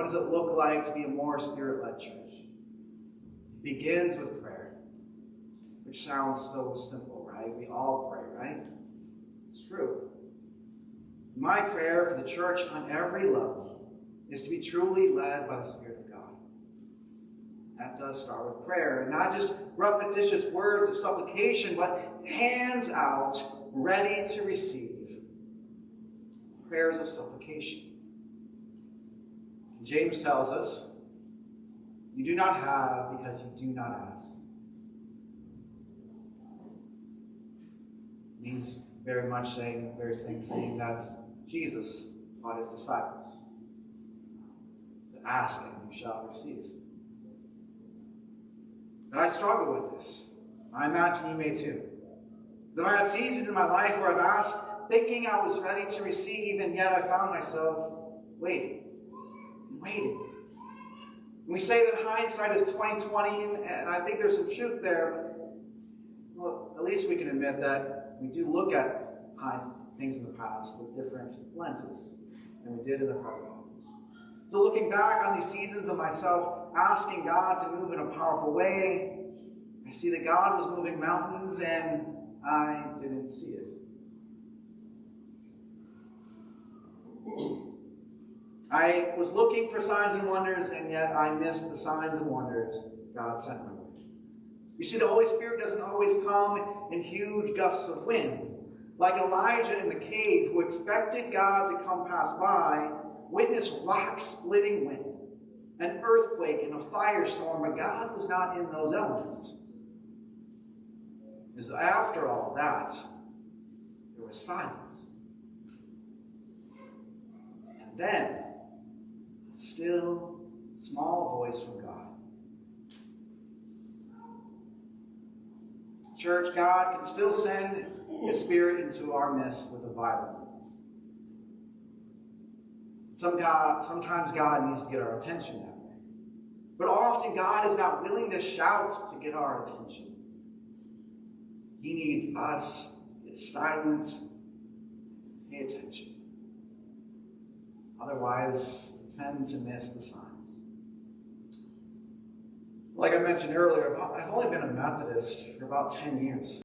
What does it look like to be a more Spirit-led church? It begins with prayer, which sounds so simple, right? We all pray, right? It's true. My prayer for the church on every level is to be truly led by the Spirit of God. That does start with prayer, and not just repetitious words of supplication, but hands out, ready to receive prayers of supplication. James tells us, you do not have because you do not ask. He's very much saying that Jesus taught his disciples to ask and you shall receive. And I struggle with this. I imagine you may too. There are seasons in my life where I've asked, thinking I was ready to receive, and yet I found myself waiting. We say that hindsight is 20/20, and I think there's some truth there. But, well, at least we can admit that we do look at things in the past with different lenses than we did in the present. So looking back on these seasons of myself asking God to move in a powerful way, I see that God was moving mountains and I didn't see it. I was looking for signs and wonders, and yet I missed the signs and wonders God sent my way. You see, the Holy Spirit doesn't always come in huge gusts of wind. Like Elijah in the cave, who expected God to come pass by, witnessed rock-splitting wind, an earthquake, and a firestorm, but God was not in those elements. Because after all that, there was silence. And then, a still, small voice from God. Church, God can still send His Spirit into our midst with a violent wind. Sometimes God needs to get our attention that way. But often God is not willing to shout to get our attention. He needs us to get silent, pay attention. Otherwise, we tend to miss the signs. Like I mentioned earlier, I've only been a Methodist for about 10 years.